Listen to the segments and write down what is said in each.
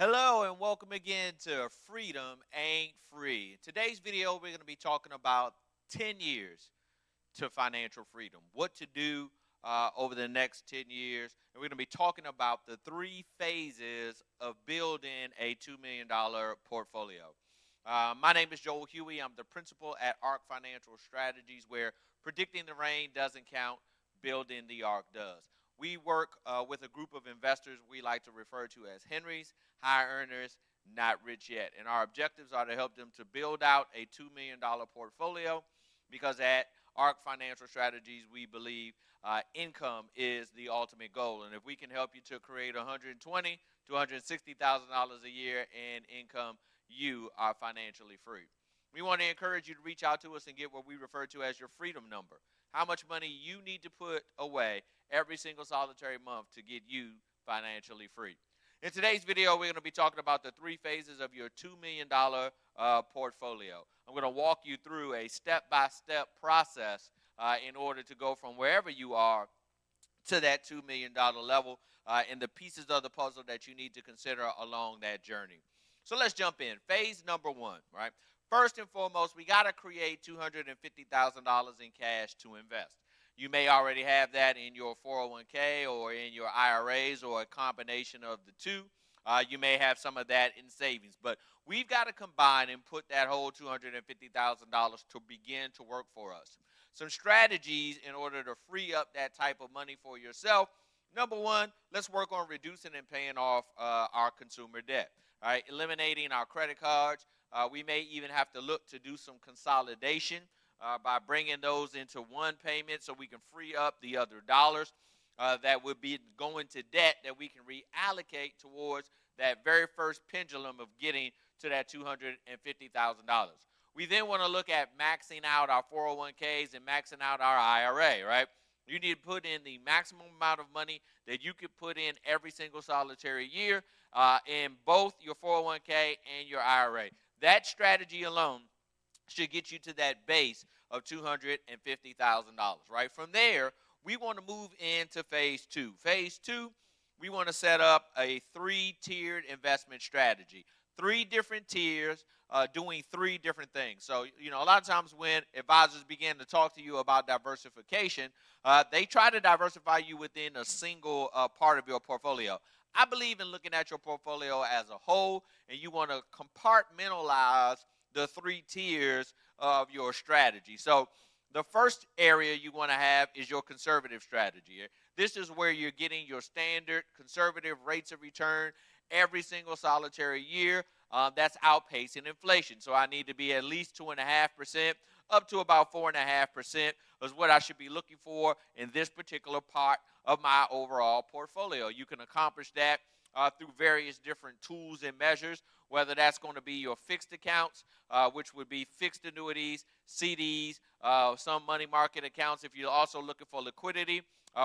Hello and welcome again to Freedom Ain't Free. In today's video, we're going to be talking about 10 years to financial freedom, what to do over the next 10 years. And we're going to be talking about the three phases of building a $2 million portfolio. My name is Joel Huey. I'm the principal at ARC Financial Strategies, where predicting the rain doesn't count, building the ARC does. We work with a group of investors we like to refer to as Henrys, high earners, not rich yet. And our objectives are to help them to build out a $2 million portfolio because at ARC Financial Strategies, we believe income is the ultimate goal. And if we can help you to create $120,000 to $160,000 a year in income, you are financially free. We want to encourage you to reach out to us and get what we refer to as your freedom number. How much money you need to put away every single solitary month to get you financially free. In today's video, we're going to be talking about the three phases of your $2 million portfolio. I'm going to walk you through a step-by-step process in order to go from wherever you are to that $2 million level and the pieces of the puzzle that you need to consider along that journey. So let's jump in. Phase number one, right? First and foremost, we got to create $250,000 in cash to invest. You may already have that in your 401k or in your IRAs or a combination of the two. You may have some of that in savings, but we've got to combine and put that whole $250,000 to begin to work for us. Some strategies in order to free up that type of money for yourself. Number one, let's work on reducing and paying off our consumer debt. All right, eliminating our credit cards. We may even have to look to do some consolidation by bringing those into one payment so we can free up the other dollars that would be going to debt that we can reallocate towards that very first pendulum of getting to that $250,000. We then want to look at maxing out our 401ks and maxing out our IRA, right? You need to put in the maximum amount of money that you could put in every single solitary year in both your 401k and your IRA. That strategy alone should get you to that base of $250,000, right? From there, we want to move into phase two. Phase two, we want to set up a three-tiered investment strategy. Three different tiers doing three different things. So, a lot of times when advisors begin to talk to you about diversification, they try to diversify you within a single part of your portfolio. I believe in looking at your portfolio as a whole, and you want to compartmentalize the three tiers of your strategy. So the first area you want to have is your conservative strategy. This is where you're getting your standard conservative rates of return every single solitary year. That's outpacing inflation. So I need to be at least 2.5% up to about 4.5% is what I should be looking for in this particular part of my overall portfolio. You can accomplish that through various different tools and measures, whether that's going to be your fixed accounts, which would be fixed annuities, CDs, some money market accounts if you're also looking for liquidity,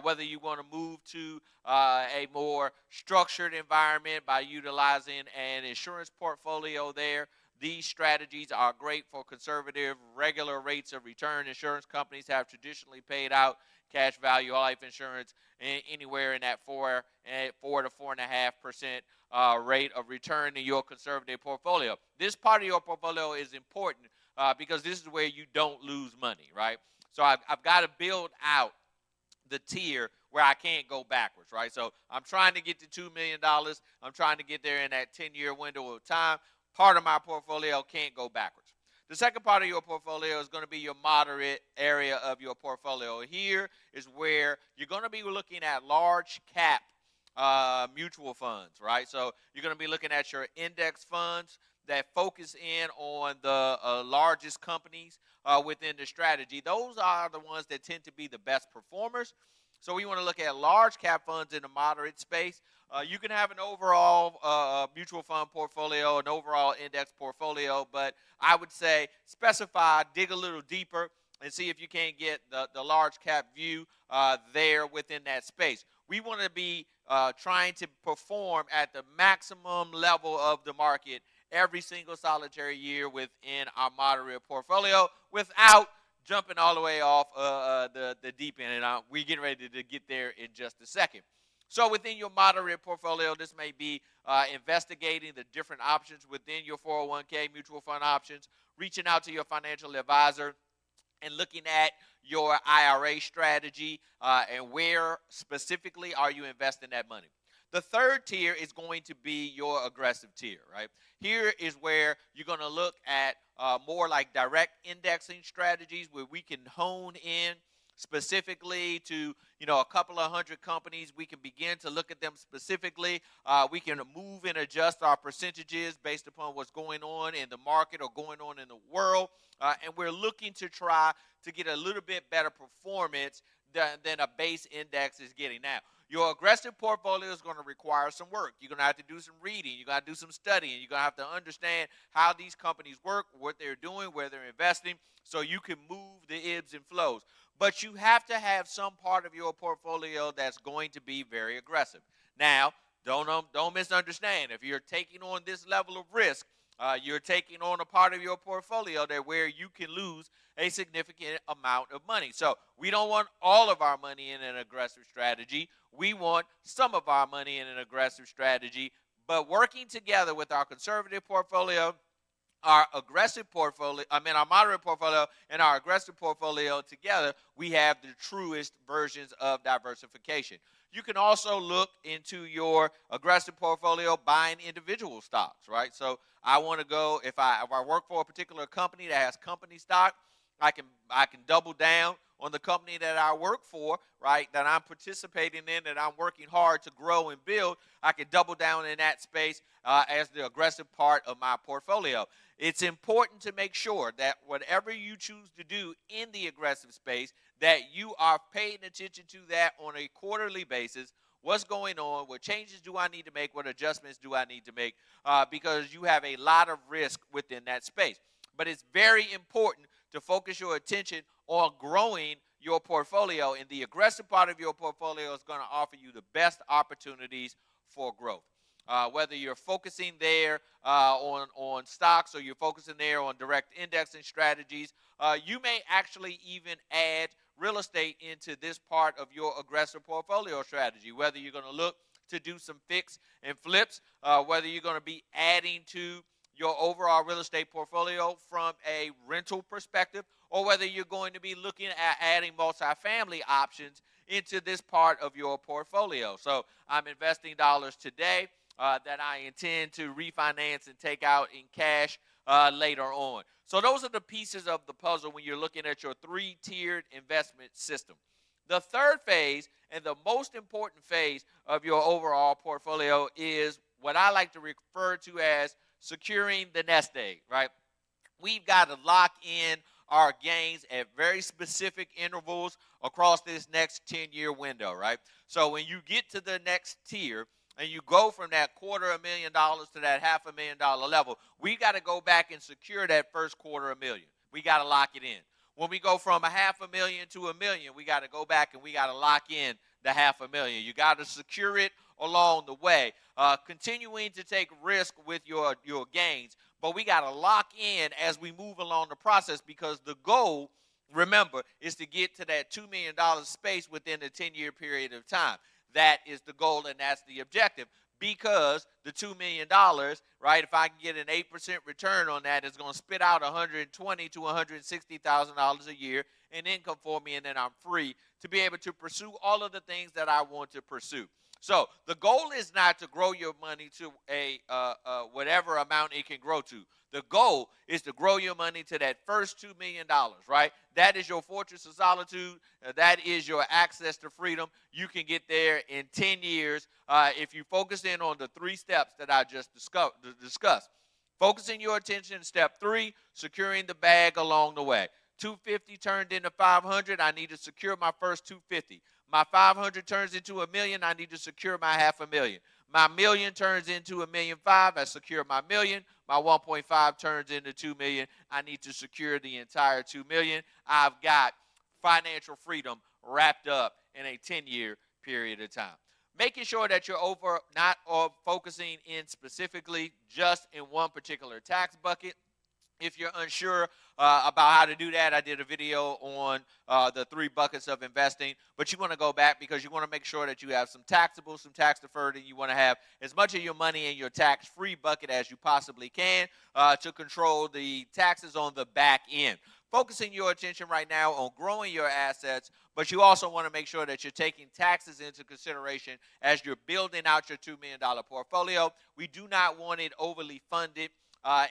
whether you want to move to a more structured environment by utilizing an insurance portfolio there. These strategies are great for conservative, regular rates of return. Insurance companies have traditionally paid out cash value life insurance anywhere in that 4 to 4.5% rate of return in your conservative portfolio. This part of your portfolio is important because this is where you don't lose money, right? So I've got to build out the tier where I can't go backwards, right? So I'm trying to get to $2 million. I'm trying to get there in that 10-year window of time. Part of my portfolio can't go backwards. The second part of your portfolio is going to be your moderate area of your portfolio. Here is where you're going to be looking at large cap mutual funds, right? So you're going to be looking at your index funds that focus in on the largest companies within the strategy. Those are the ones that tend to be the best performers. So we want to look at large cap funds in the moderate space. You can have an overall mutual fund portfolio, an overall index portfolio, but I would say specify, dig a little deeper, and see if you can't get the large cap view there within that space. We want to be trying to perform at the maximum level of the market every single solitary year within our moderate portfolio without jumping all the way off the deep end. And we're getting ready to get there in just a second. So within your moderate portfolio, this may be investigating the different options within your 401k mutual fund options, reaching out to your financial advisor, and looking at your IRA strategy and where specifically are you investing that money. The third tier is going to be your aggressive tier, right? Here is where you're going to look at more like direct indexing strategies where we can hone in specifically to a couple of hundred companies. We can begin to look at them specifically. We can move and adjust our percentages based upon what's going on in the market or going on in the world. And we're looking to try to get a little bit better performance than a base index is getting. Now, your aggressive portfolio is going to require some work. You're going to have to do some reading. You're going to do some studying. You're going to have to understand how these companies work, what they're doing, where they're investing, so you can move the ebbs and flows. But you have to have some part of your portfolio that's going to be very aggressive. Now, don't misunderstand. If you're taking on this level of risk, you're taking on a part of your portfolio that where you can lose a significant amount of money. So we don't want all of our money in an aggressive strategy. We want some of our money in an aggressive strategy, but working together with our conservative portfolio, our moderate portfolio and our aggressive portfolio together, we have the truest versions of diversification. You can also look into your aggressive portfolio buying individual stocks, right? So I want to go, if I work for a particular company that has company stock, I can double down on the company that I work for, right, that I'm participating in, that I'm working hard to grow and build. I can double down in that space as the aggressive part of my portfolio. It's important to make sure that whatever you choose to do in the aggressive space, that you are paying attention to that on a quarterly basis. What's going on? What changes do I need to make? What adjustments do I need to make? Because you have a lot of risk within that space. But it's very important to focus your attention on growing your portfolio, and the aggressive part of your portfolio is going to offer you the best opportunities for growth. Whether you're focusing there on stocks or you're focusing there on direct indexing strategies, you may actually even add real estate into this part of your aggressive portfolio strategy, whether you're going to look to do some fix and flips, whether you're going to be adding to your overall real estate portfolio from a rental perspective, or whether you're going to be looking at adding multifamily options into this part of your portfolio. So I'm investing dollars today that I intend to refinance and take out in cash later on. So those are the pieces of the puzzle when you're looking at your three-tiered investment system. The third phase, and the most important phase of your overall portfolio, is what I like to refer to as securing the nest egg, right? We've got to lock in our gains at very specific intervals across this next 10-year window, right? So when you get to the next tier and you go from that $250,000 to that $500,000 level, we got to go back and secure that first $250,000. We got to lock it in. When we go from $500,000 to $1 million, we got to go back and we got to lock in the $500,000. You got to secure it along the way, continuing to take risk with your gains. But we got to lock in as we move along the process, because the goal, remember, is to get to that $2 million space within a 10-year period of time. That is the goal, and that's the objective, because the $2 million, right, if I can get an 8% return on that, it's going to spit out $120,000 to $160,000 a year in income for me, and then I'm free to be able to pursue all of the things that I want to pursue. So the goal is not to grow your money to a whatever amount it can grow to. The goal is to grow your money to that first $2 million, right? That is your fortress of solitude. That is your access to freedom. You can get there in 10 years if you focus in on the three steps that I just discussed. Focusing your attention, step 3, securing the bag along the way. 250 turned into 500. I need to secure my first 250. My 500 turns into $1 million. I need to secure my $500,000. My $1 million turns into $1.5 million. I secure my $1 million. My 1.5 turns into $2 million. I need to secure the entire $2 million. I've got financial freedom wrapped up in a 10-year period of time. Making sure that you're not focusing in specifically just in one particular tax bucket If you're unsure about how to do that, I did a video on the 3 buckets of investing, but you want to go back because you want to make sure that you have some taxable, some tax deferred, and you want to have as much of your money in your tax-free bucket as you possibly can to control the taxes on the back end. Focusing your attention right now on growing your assets, but you also want to make sure that you're taking taxes into consideration as you're building out your $2 million portfolio. We do not want it overly funded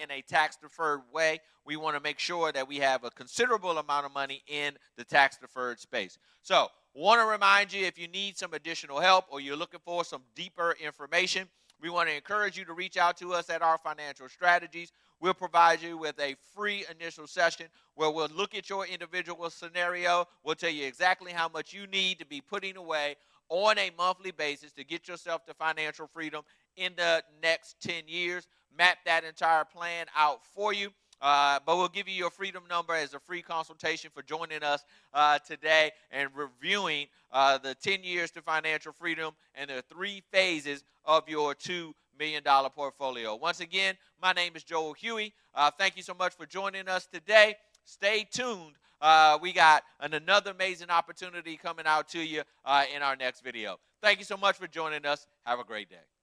in a tax-deferred way. We want to make sure that we have a considerable amount of money in the tax-deferred space. So, want to remind you, if you need some additional help or you're looking for some deeper information, we want to encourage you to reach out to us at Our Financial Strategies. We'll provide you with a free initial session where we'll look at your individual scenario. We'll tell you exactly how much you need to be putting away on a monthly basis to get yourself to financial freedom in the next 10 years. Map that entire plan out for you. But we'll give you your freedom number as a free consultation for joining us today and reviewing the 10 years to financial freedom and the 3 phases of your $2 million portfolio. Once again, my name is Joel Huey. Thank you so much for joining us today. Stay tuned. We got another amazing opportunity coming out to you in our next video. Thank you so much for joining us. Have a great day.